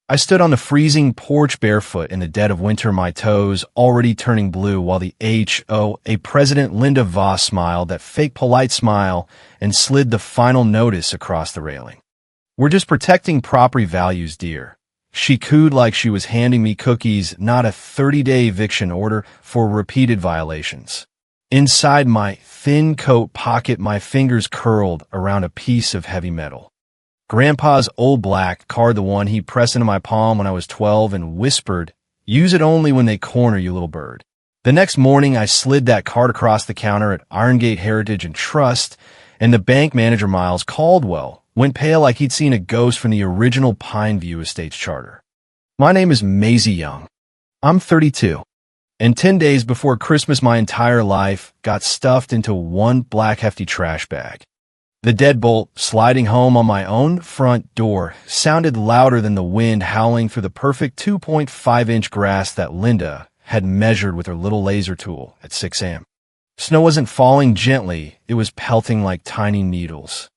I stood on the freezing porch barefoot in the dead of winter, my toes already turning blue, while the HOA President Linda Voss smiled that fake polite smile and slid the final notice across the railing. "We're just protecting property values, dear." She cooed like she was handing me cookies, not a 30-day eviction order for repeated violations. Inside my thin coat pocket, my fingers curled around a piece of heavy metal. Grandpa's old black card, the one he pressed into my palm when I was 12 and whispered, "Use it only when they corner you, little bird." The next morning, I slid that card across the counter at Irongate Heritage and Trust, and the bank manager, Miles Caldwell, went pale like he'd seen a ghost from the original Pineview Estates charter. "My name is Maisie Young. I'm 32. And 10 days before Christmas, my entire life got stuffed into one black hefty trash bag. The deadbolt sliding home on my own front door sounded louder than the wind howling through the perfect 2.5-inch grass that Linda had measured with her little laser tool at 6 a.m. Snow wasn't falling gently, it was pelting like tiny needles.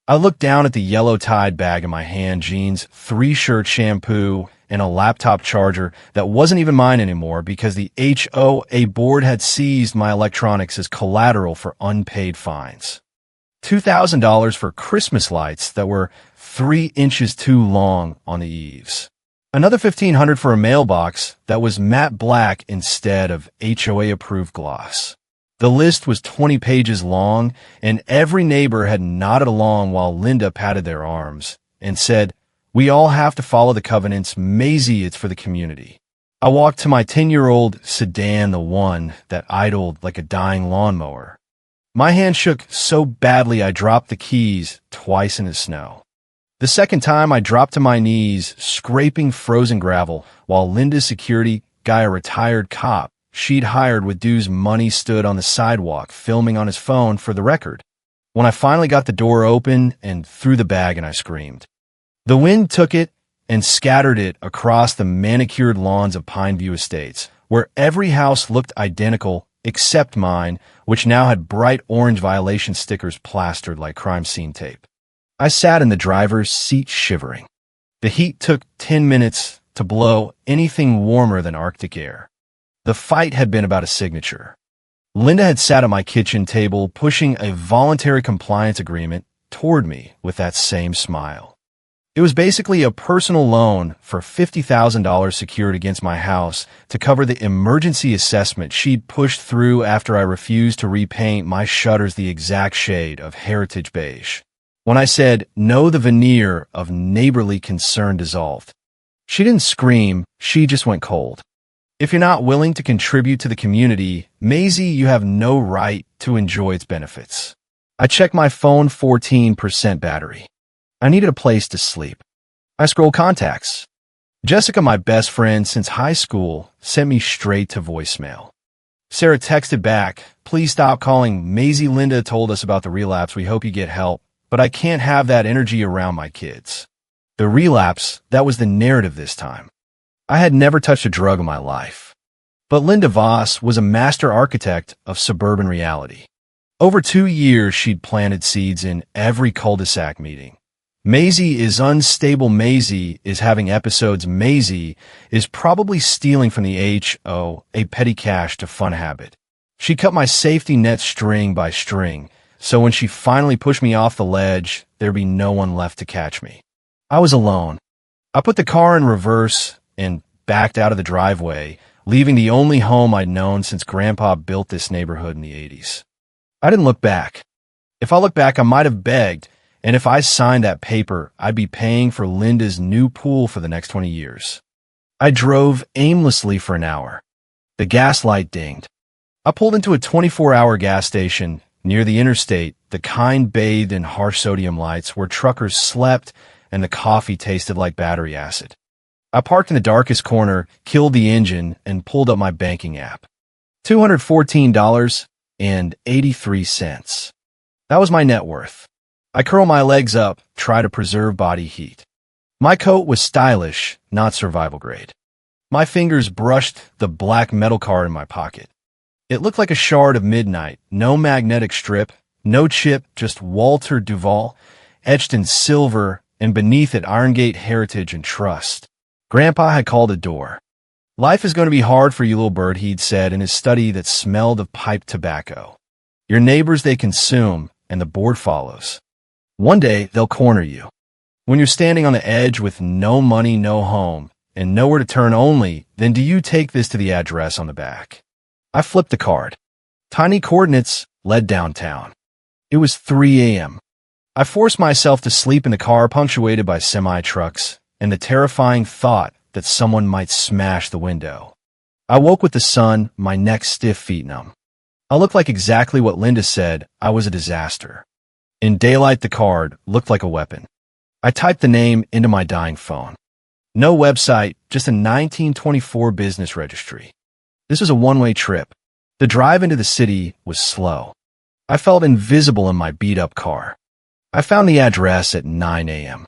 I looked down at the yellow-tied bag in my hand, jeans, 3-shirt shampoo, and a laptop charger that wasn't even mine anymore because the HOA board had seized my electronics as collateral for unpaid fines. $2,000 for Christmas lights that were 3 inches too long on the eaves. Another $1,500 for a mailbox that was matte black instead of HOA-approved gloss. The list was 20 pages long, and every neighbor had nodded along while Linda patted their arms and said, "We all have to follow the covenants. Maisie, it's for the community." I walked to my 10-year-old sedan, the one that idled like a dying lawnmower. My hand shook so badly I dropped the keys twice in the snow. The second time I dropped to my knees, scraping frozen gravel, while Linda's security guy, a retired cop she'd hired with dues money, stood on the sidewalk filming on his phone for the record. When I finally got the door open and threw the bag, and I screamed. The wind took it and scattered it across the manicured lawns of Pineview Estates, where every house looked identical except mine, which now had bright orange violation stickers plastered like crime scene tape. I sat in the driver's seat shivering. The heat took 10 minutes to blow anything warmer than Arctic air. The fight had been about a signature. Linda had sat at my kitchen table pushing a voluntary compliance agreement toward me with that same smile. It was basically a personal loan for $50,000 secured against my house to cover the emergency assessment she'd pushed through after I refused to repaint my shutters the exact shade of heritage beige. When I said no, the veneer of neighborly concern dissolved. She didn't scream, she just went cold. "If you're not willing to contribute to the community, Maisie, you have no right to enjoy its benefits." I checked my phone, 14% battery. I needed a place to sleep. I scrolled contacts. Jessica, my best friend since high school, sent me straight to voicemail. Sarah texted back, "Please stop calling. Maisie, Linda told us about the relapse. We hope you get help, but I can't have that energy around my kids." The relapse, that was the narrative this time. I had never touched a drug in my life. But Linda Voss was a master architect of suburban reality. Over 2 years, she'd planted seeds in every cul-de-sac meeting. Maisie is unstable. Maisie is having episodes. Maisie is probably stealing from the HOA petty cash to fund habit. She cut my safety net string by string, so when she finally pushed me off the ledge, there'd be no one left to catch me. I was alone. I put the car in reverse and backed out of the driveway, leaving the only home I'd known since Grandpa built this neighborhood in the 80s. I didn't look back. If I looked back, I might have begged, and if I signed that paper, I'd be paying for Linda's new pool for the next 20 years. I drove aimlessly for an hour. The gas light dinged. I pulled into a 24-hour gas station near the interstate, the kind bathed in harsh sodium lights where truckers slept and the coffee tasted like battery acid. I parked in the darkest corner, killed the engine, and pulled up my banking app. $214.83. That was my net worth. I curl my legs up, try to preserve body heat. My coat was stylish, not survival grade. My fingers brushed the black metal card in my pocket. It looked like a shard of midnight, no magnetic strip, no chip, just Walter Duval, etched in silver, and beneath it Irongate Heritage and Trust. Grandpa had called the door. Life is going to be hard for you, little bird, he'd said in his study that smelled of pipe tobacco. Your neighbors, they consume, and the board follows. One day, they'll corner you. When you're standing on the edge with no money, no home, and nowhere to turn only, then do you take this to the address on the back? I flipped the card. Tiny coordinates led downtown. It was 3 a.m. I forced myself to sleep in the car punctuated by semi-trucks and the terrifying thought that someone might smash the window. I woke with the sun, my neck stiff, feet numb. I looked like exactly what Linda said. I was a disaster. In daylight, the card looked like a weapon. I typed the name into my dying phone. No website, just a 1924 business registry. This was a one-way trip. The drive into the city was slow. I felt invisible in my beat-up car. I found the address at 9 a.m.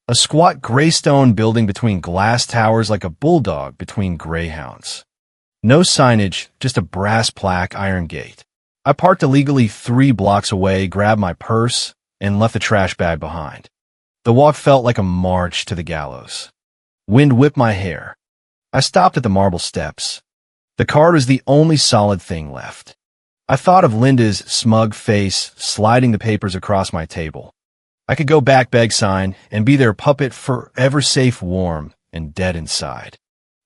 A squat gray stone building between glass towers like a bulldog between greyhounds. No signage, just a brass plaque, iron gate. I parked illegally 3 blocks away, grabbed my purse, and left the trash bag behind. The walk felt like a march to the gallows. Wind whipped my hair. I stopped at the marble steps. The card was the only solid thing left. I thought of Linda's smug face sliding the papers across my table. I could go back, beg, sign, and be their puppet, forever safe, warm, and dead inside.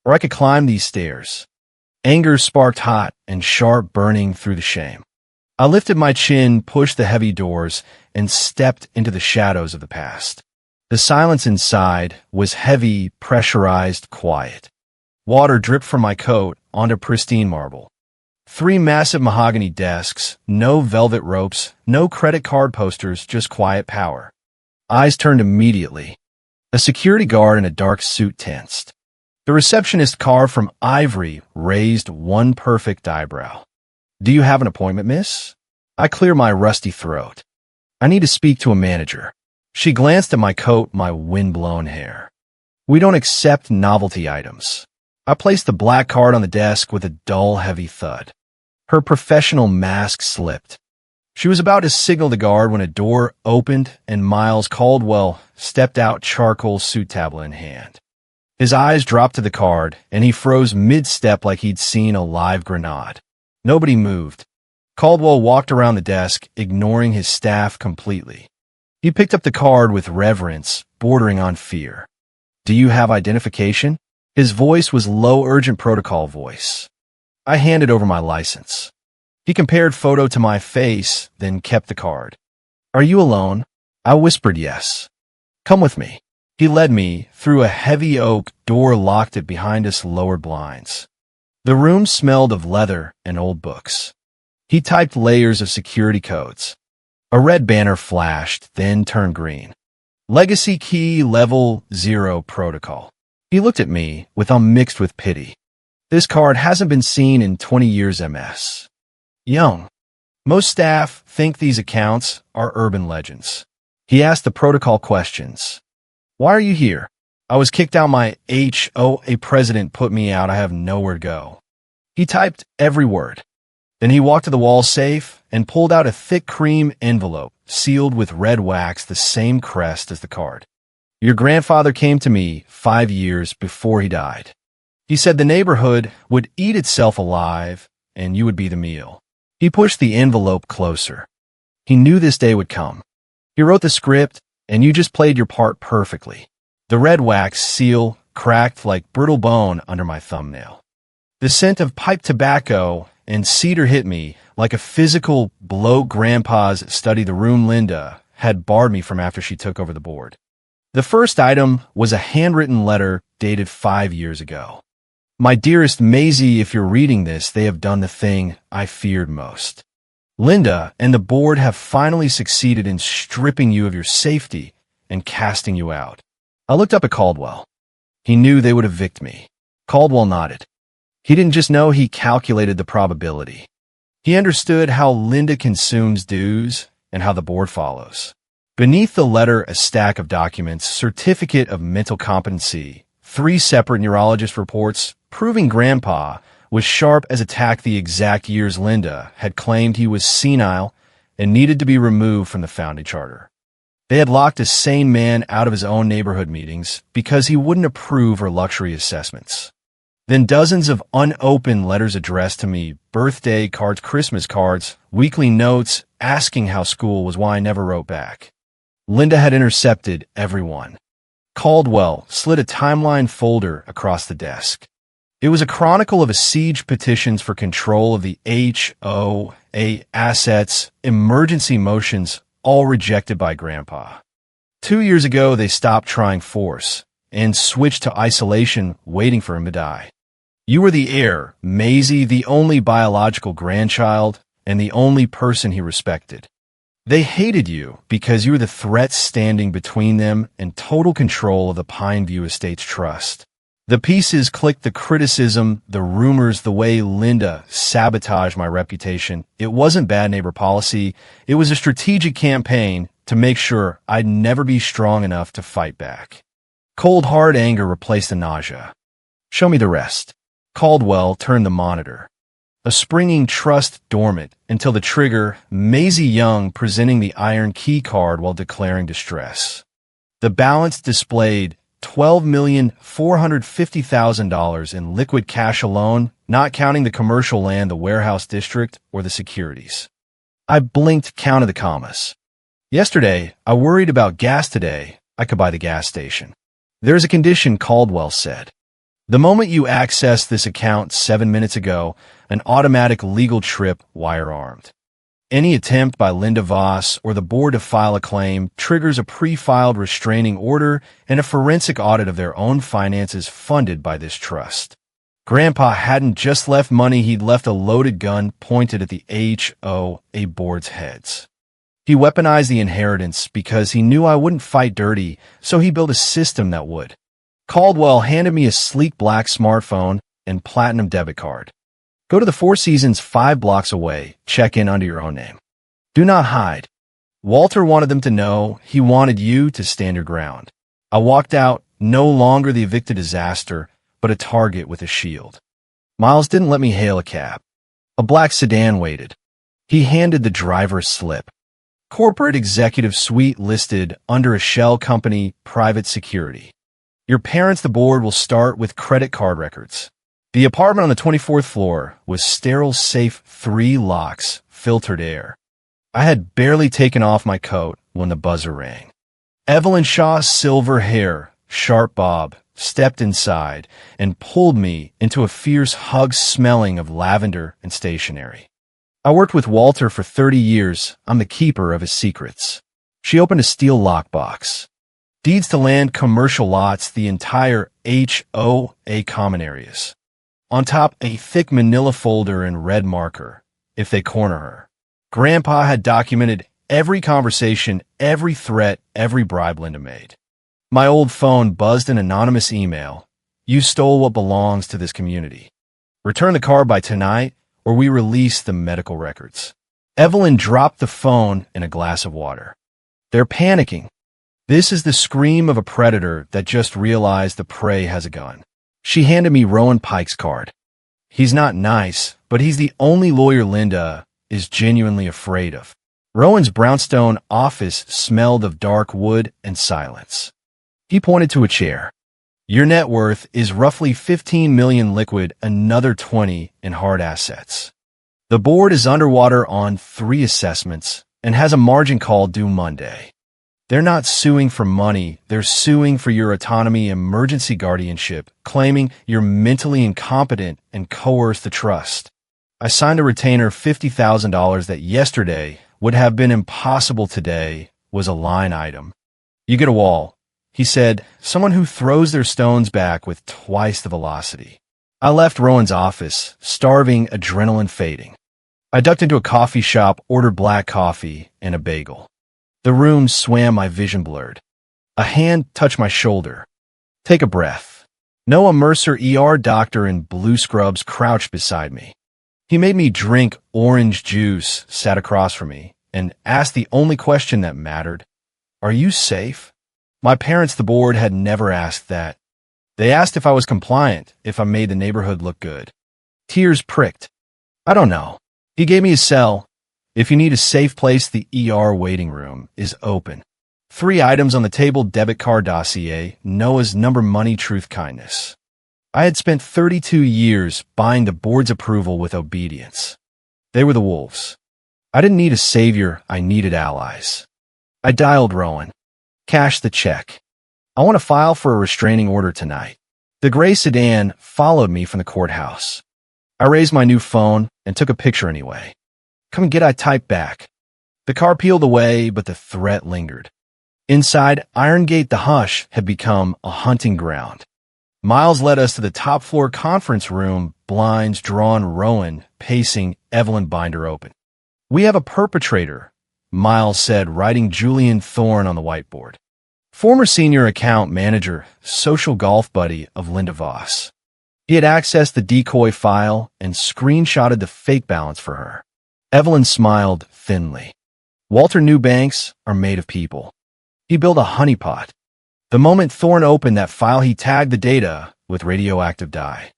Or I could climb these stairs. Anger sparked hot and sharp, burning through the shame. I lifted my chin, pushed the heavy doors, and stepped into the shadows of the past. The silence inside was heavy, pressurized, quiet. Water dripped from my coat onto pristine marble. 3 massive mahogany desks, no velvet ropes, no credit card posters, just quiet power. Eyes turned immediately. A security guard in a dark suit tensed. The receptionist, carved from ivory, raised one perfect eyebrow. Do you have an appointment, miss? I cleared my rusty throat. I need to speak to a manager. She glanced at my coat, my wind-blown hair. We don't accept novelty items. I placed the black card on the desk with a dull, heavy thud. Her professional mask slipped. She was about to signal the guard when a door opened and Miles Caldwell stepped out, charcoal suit tablet in hand. His eyes dropped to the card, and he froze mid-step like he'd seen a live grenade. Nobody moved. Caldwell walked around the desk, ignoring his staff completely. He picked up the card with reverence, bordering on fear. Do you have identification? His voice was low, urgent protocol voice. I handed over my license. He compared photo to my face, then kept the card. Are you alone? I whispered yes. Come with me. He led me through a heavy oak door, locked it behind us, lowered blinds. The room smelled of leather and old books. He typed layers of security codes. A red banner flashed, then turned green. Legacy key level 0 protocol. He looked at me with unmixed with pity. This card hasn't been seen in 20 years, MS. Young. Most staff think these accounts are urban legends. He asked the protocol questions. Why are you here? I was kicked out. My HOA president put me out. I have nowhere to go. He typed every word. Then he walked to the wall safe and pulled out a thick cream envelope sealed with red wax, the same crest as the card. Your grandfather came to me 5 years before he died. He said the neighborhood would eat itself alive and you would be the meal. He pushed the envelope closer. He knew this day would come. He wrote the script, and you just played your part perfectly. The red wax seal cracked like brittle bone under my thumbnail. The scent of pipe tobacco and cedar hit me like a physical blow. Grandpa's study, the room Linda had barred me from after she took over the board. The first item was a handwritten letter dated 5 years ago. My dearest Maisie, if you're reading this, they have done the thing I feared most. Linda and the board have finally succeeded in stripping you of your safety and casting you out. I looked up at Caldwell. He knew they would evict me. Caldwell nodded. He didn't just know, he calculated the probability. He understood how Linda consumes dues and how the board follows. Beneath the letter, a stack of documents, certificate of mental competency, 3 separate neurologist reports proving Grandpa was sharp as a tack, the exact years Linda had claimed he was senile and needed to be removed from the founding charter. They had locked a sane man out of his own neighborhood meetings because he wouldn't approve her luxury assessments. Then dozens of unopened letters addressed to me, birthday cards, Christmas cards, weekly notes asking how school was, why I never wrote back. Linda had intercepted everyone. Caldwell slid a timeline folder across the desk. It was a chronicle of a siege petitions for control of the HOA assets, emergency motions, all rejected by Grandpa. 2 years ago, they stopped trying force and switched to isolation, waiting for him to die. You were the heir, Maisie, the only biological grandchild, and the only person he respected. They hated you because you were the threat standing between them and total control of the Pineview Estates Trust. The pieces clicked: the criticism, the rumors, the way Linda sabotaged my reputation. It wasn't bad neighbor policy. It was a strategic campaign to make sure I'd never be strong enough to fight back. Cold, hard anger replaced the nausea. Show me the rest. Caldwell turned the monitor. A springing trust dormant until the trigger, Maisie Young presenting the iron key card while declaring distress. The balance displayed $12,450,000 in liquid cash alone, not counting the commercial land, the warehouse district, or the securities. I blinked, counted the commas. Yesterday, I worried about gas. Today, I could buy the gas station. There's a condition, Caldwell said. The moment you access this account 7 minutes ago, an automatic legal trip, wire-armed. Any attempt by Linda Voss or the board to file a claim triggers a pre-filed restraining order and a forensic audit of their own finances funded by this trust. Grandpa hadn't just left money, he'd left a loaded gun pointed at the HOA board's heads. He weaponized the inheritance because he knew I wouldn't fight dirty, so he built a system that would. Caldwell handed me a sleek black smartphone and platinum debit card. Go to the Four Seasons 5 blocks away. Check in under your own name. Do not hide. Walter wanted them to know. He wanted you to stand your ground. I walked out, no longer the evicted disaster, but a target with a shield. Miles didn't let me hail a cab. A black sedan waited. He handed the driver a slip. Corporate executive suite listed under a shell company, private security. Your parents, the board, will start with credit card records. The apartment on the 24th floor was sterile, safe, 3 locks, filtered air. I had barely taken off my coat when the buzzer rang. Evelyn Shaw's silver hair, sharp bob, stepped inside and pulled me into a fierce hug smelling of lavender and stationery. I worked with Walter for 30 years. I'm the keeper of his secrets. She opened a steel lockbox. Deeds to land, commercial lots, the entire HOA common areas. On top, a thick manila folder in red marker, if they corner her. Grandpa had documented every conversation, every threat, every bribe Linda made. My old phone buzzed an anonymous email. You stole what belongs to this community. Return the car by tonight, or we release the medical records. Evelyn dropped the phone in a glass of water. They're panicking. This is the scream of a predator that just realized the prey has a gun. She handed me Rowan Pike's card. He's not nice, but he's the only lawyer Linda is genuinely afraid of. Rowan's brownstone office smelled of dark wood and silence. He pointed to a chair. Your net worth is roughly $15 million liquid, another $20 in hard assets. The board is underwater on 3 assessments and has a margin call due Monday. They're not suing for money, they're suing for your autonomy, emergency guardianship, claiming you're mentally incompetent and coerced the trust. I signed a retainer $50,000 that yesterday would have been impossible today was a line item. You get a wall. He said, someone who throws their stones back with twice the velocity. I left Rowan's office, starving, adrenaline fading. I ducked into a coffee shop, ordered black coffee and a bagel. The room swam, my vision blurred. A hand touched my shoulder. Take a breath. Noah Mercer, ER doctor in blue scrubs, crouched beside me. He made me drink orange juice, sat across from me, and asked the only question that mattered. Are you safe? My parents, the board, had never asked that. They asked if I was compliant, if I made the neighborhood look good. Tears pricked. I don't know. He gave me a cell. If you need a safe place, the ER waiting room is open. 3 items on the table: debit card dossier, Noah's number, money, truth, kindness. I had spent 32 years buying the board's approval with obedience. They were the wolves. I didn't need a savior, I needed allies. I dialed Rowan. Cashed the check. I want to file for a restraining order tonight. The gray sedan followed me from the courthouse. I raised my new phone and took a picture anyway. Come and get, I typed back. The car peeled away, but the threat lingered. Inside Iron Gate, the hush had become a hunting ground. Miles led us to the top floor conference room, blinds drawn, Rowan pacing, Evelyn binder open. We have a perpetrator, Miles said, writing Julian Thorne on the whiteboard. Former senior account manager, social golf buddy of Linda Voss. He had accessed the decoy file and screenshotted the fake balance for her. Evelyn smiled thinly. Walter knew banks are made of people. He built a honeypot. The moment Thorne opened that file, he tagged the data with radioactive dye.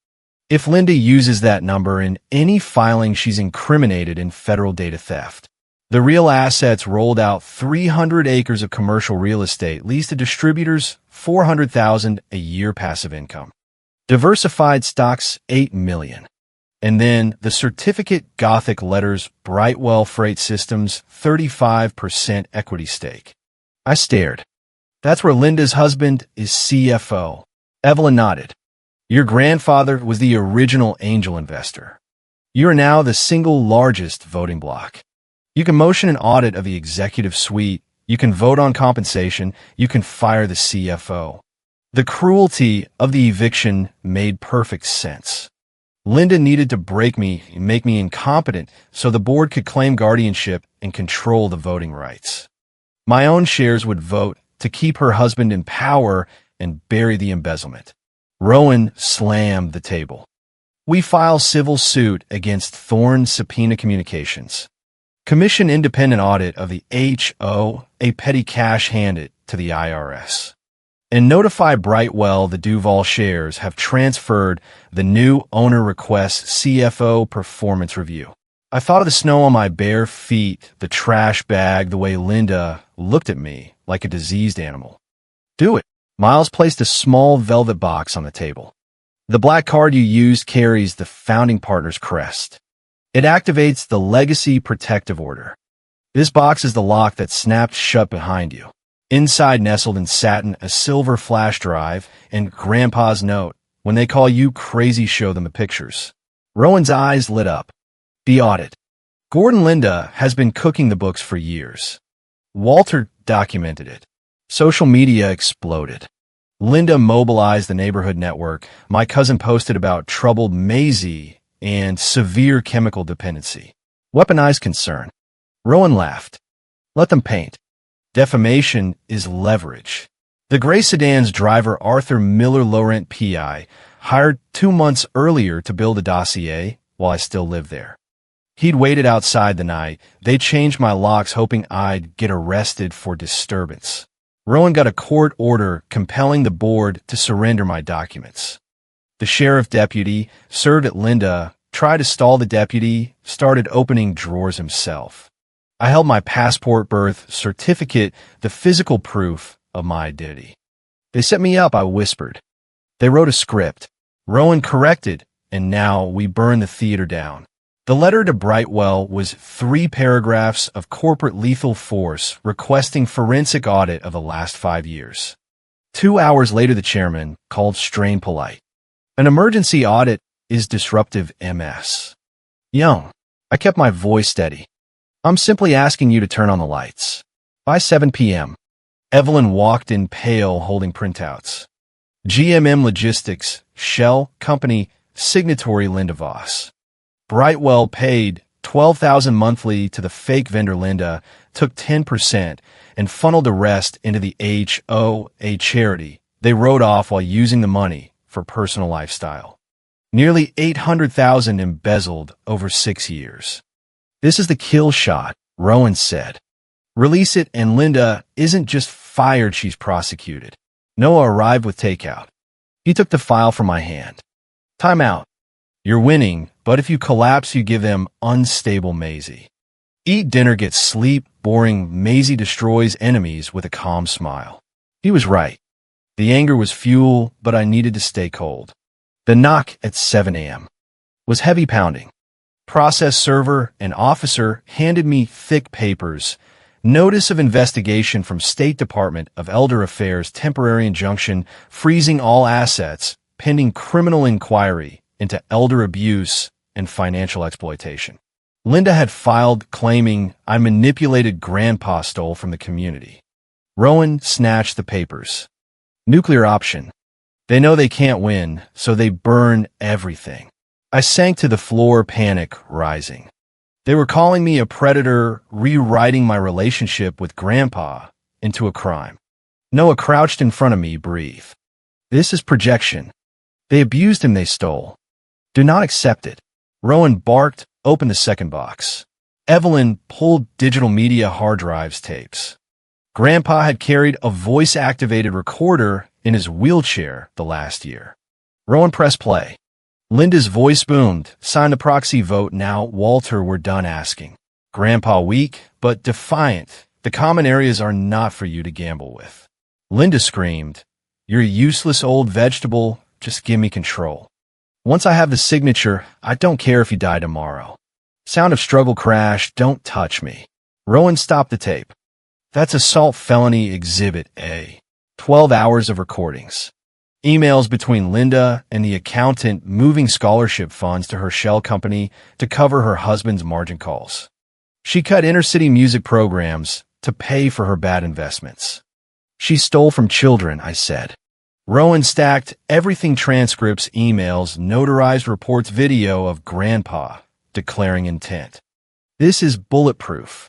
If Linda uses that number in any filing, she's incriminated in federal data theft. The real assets rolled out: 300 acres of commercial real estate leased to distributors, $400,000 a year passive income. Diversified stocks, $8 million. And then the certificate, Gothic letters, Brightwell Freight Systems, 35% equity stake. I stared. That's where Linda's husband is CFO. Evelyn nodded. Your grandfather was the original angel investor. You are now the single largest voting bloc. You can motion an audit of the executive suite. You can vote on compensation. You can fire the CFO. The cruelty of the eviction made perfect sense. Linda needed to break me and make me incompetent so the board could claim guardianship and control the voting rights. My own shares would vote to keep her husband in power and bury the embezzlement. Rowan slammed the table. We file civil suit against Thorne Subpoena Communications. Commission independent audit of the HOA petty cash handed to the IRS. And notify Brightwell the Duval shares have transferred. The new owner requests CFO performance review. I thought of the snow on my bare feet, the trash bag, the way Linda looked at me like a diseased animal. Do it. Miles placed a small velvet box on the table. The black card you used carries the founding partner's crest. It activates the Legacy Protective Order. This box is the lock that snapped shut behind you. Inside, nestled in satin, a silver flash drive and Grandpa's note. When they call you crazy, show them the pictures. Rowan's eyes lit up. The audit. Gordon Linda has been cooking the books for years. Walter documented it. Social media exploded. Linda mobilized the neighborhood network. My cousin posted about troubled Maisie and severe chemical dependency. Weaponized concern. Rowan laughed. Let them paint. Defamation is leverage. The gray sedan's driver, Arthur Miller Laurent PI, hired 2 months earlier to build a dossier while I still lived there. He'd waited outside the night. They changed my locks hoping I'd get arrested for disturbance. Rowan got a court order compelling the board to surrender my documents. The sheriff deputy served at Linda, tried to stall the deputy, started opening drawers himself. I held my passport, birth certificate, the physical proof of my identity. They set me up, I whispered. They wrote a script. Rowan corrected, and now we burned the theater down. The letter to Brightwell was 3 paragraphs of corporate lethal force requesting forensic audit of the last 5 years. 2 hours later, the chairman called strain polite. An emergency audit is disruptive MS. Young. I kept my voice steady. I'm simply asking you to turn on the lights. By 7 p.m. Evelyn walked in pale, holding printouts. GMM Logistics, Shell Company, signatory Linda Voss. Brightwell paid $12,000 monthly to the fake vendor Linda, took 10%, and funneled the rest into the HOA charity they wrote off while using the money for personal lifestyle. Nearly $800,000 embezzled over 6 years. This is the kill shot, Rowan said. Release it, and Linda isn't just fired, she's prosecuted. Noah arrived with takeout. He took the file from my hand. Time out. You're winning, but if you collapse, you give them unstable Maisie. Eat dinner, get sleep, boring Maisie destroys enemies with a calm smile. He was right. The anger was fuel, but I needed to stay cold. The knock at 7 a.m. was heavy pounding. Process server and officer handed me thick papers. Notice of investigation from State Department of Elder Affairs, temporary injunction, freezing all assets, pending criminal inquiry into elder abuse and financial exploitation. Linda had filed claiming I manipulated Grandpa, stole from the community. Rowan snatched the papers. Nuclear option. They know they can't win, so they burn everything. I sank to the floor, panic rising. They were calling me a predator, rewriting my relationship with Grandpa into a crime. Noah crouched in front of me, breathe. This is projection. They abused him, they stole. Do not accept it. Rowan barked, opened the second box. Evelyn pulled digital media hard drives, tapes. Grandpa had carried a voice-activated recorder in his wheelchair the last year. Rowan pressed play. Linda's voice boomed. Sign the proxy vote now. Walter, we're done asking. Grandpa weak, but defiant. The common areas are not for you to gamble with. Linda screamed, you're a useless old vegetable. Just give me control. Once I have the signature, I don't care if you die tomorrow. Sound of struggle crash. Don't touch me. Rowan stopped the tape. That's assault felony exhibit A. 12 hours of recordings. Emails between Linda and the accountant moving scholarship funds to her shell company to cover her husband's margin calls. She cut inner-city music programs to pay for her bad investments. She stole from children, I said. Rowan stacked everything: transcripts, emails, notarized reports, video of Grandpa declaring intent. This is bulletproof.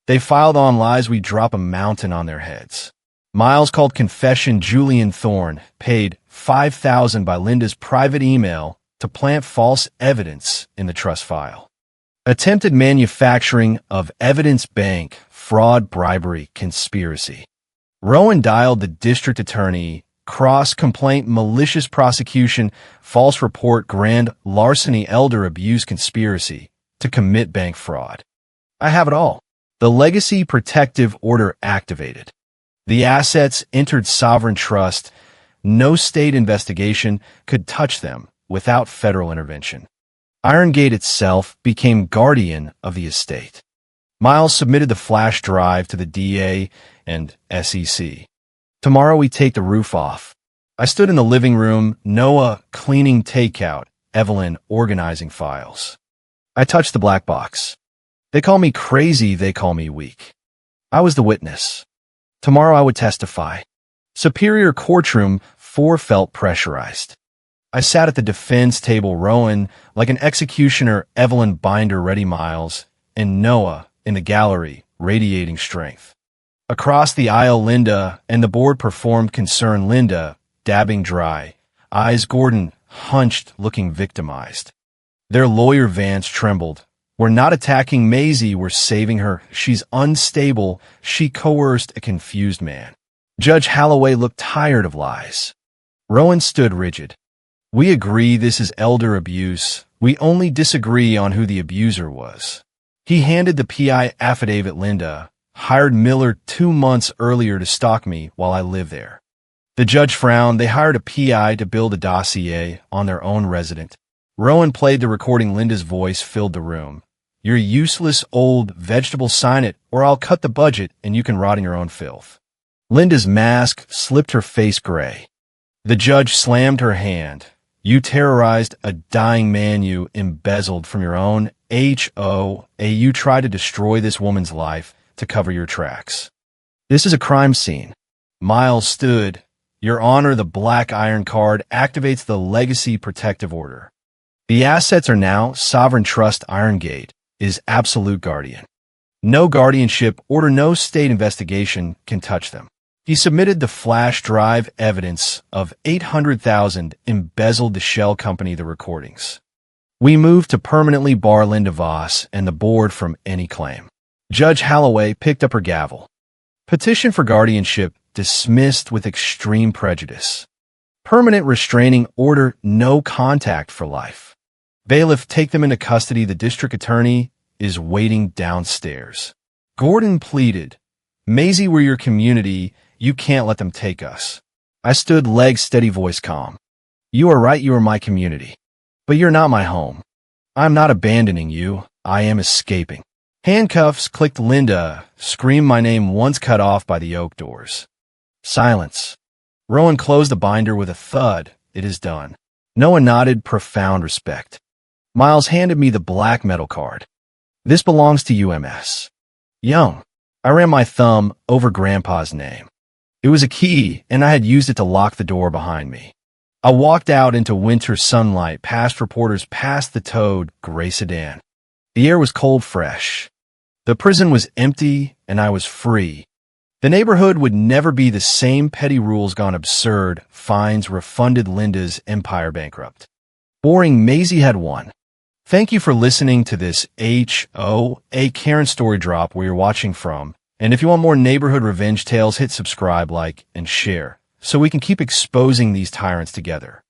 They filed on lies, we drop a mountain on their heads. Miles called confession. Julian Thorne paid $5,000 by Linda's private email to plant false evidence in the trust file. Attempted manufacturing of evidence, bank, fraud, bribery, conspiracy. Rowan dialed the district attorney. Cross-complaint, malicious prosecution, false report, grand larceny, elder abuse, conspiracy to commit bank fraud. I have it all. The legacy protective order activated. The assets entered sovereign trust. No state investigation could touch them without federal intervention. Irongate itself became guardian of the estate. Miles submitted the flash drive to the DA and SEC. Tomorrow we take the roof off. I stood in the living room, Noah cleaning takeout, Evelyn organizing files. I touched the black box. They call me crazy, they call me weak. I was the witness. Tomorrow I would testify. Superior courtroom 4 felt pressurized. I sat at the defense table, Rowan like an executioner, Evelyn binder ready, Miles, and Noah in the gallery, radiating strength. Across the aisle, Linda and the board performed concern. Linda, dabbing dry eyes, Gordon, hunched, looking victimized. Their lawyer, Vance, trembled. We're not attacking Maisie, we're saving her. She's unstable. She coerced a confused man. Judge Holloway looked tired of lies. Rowan stood rigid. We agree this is elder abuse. We only disagree on who the abuser was. He handed the PI affidavit. Linda hired Miller 2 months earlier to stalk me while I lived there. The judge frowned. They hired a PI to build a dossier on their own resident. Rowan played the recording. Linda's voice filled the room. You're a useless old vegetable. Sign it, or I'll cut the budget and you can rot in your own filth. Linda's mask slipped, her face gray. The judge slammed her hand. You terrorized a dying man. You embezzled from your own HOA. You tried to destroy this woman's life to cover your tracks. This is a crime scene. Miles stood. Your Honor, the black iron card activates the legacy protective order. The assets are now sovereign trust. Irongate is absolute guardian. No guardianship order, no state investigation can touch them. He submitted the flash drive evidence of $800,000 embezzled the shell company the recordings. We moved to permanently bar Linda Voss and the board from any claim. Judge Holloway picked up her gavel. Petition for guardianship dismissed with extreme prejudice. Permanent restraining order, no contact for life. Bailiff, take them into custody. The district attorney is waiting downstairs. Gordon pleaded, Maisie, we're your community. You can't let them take us. I stood, legs steady, voice calm. You are right, you are my community. But you're not my home. I'm not abandoning you. I am escaping. Handcuffs clicked. Linda screamed my name, once cut off by the oak doors. Silence. Rowan closed the binder with a thud. It is done. Noah nodded, profound respect. Miles handed me the black metal card. This belongs to you, MS. Young. I ran my thumb over Grandpa's name. It was a key, and I had used it to lock the door behind me. I walked out into winter sunlight, past reporters, past the towed gray sedan. The air was cold, fresh. The prison was empty, and I was free. The neighborhood would never be the same. Petty rules gone absurd. Fines refunded. Linda's empire bankrupt. Boring. Maisie had won. Thank you for listening to this HOA Karen story drop where you're watching from. And if you want more neighborhood revenge tales, hit subscribe, like, and share so we can keep exposing these tyrants together.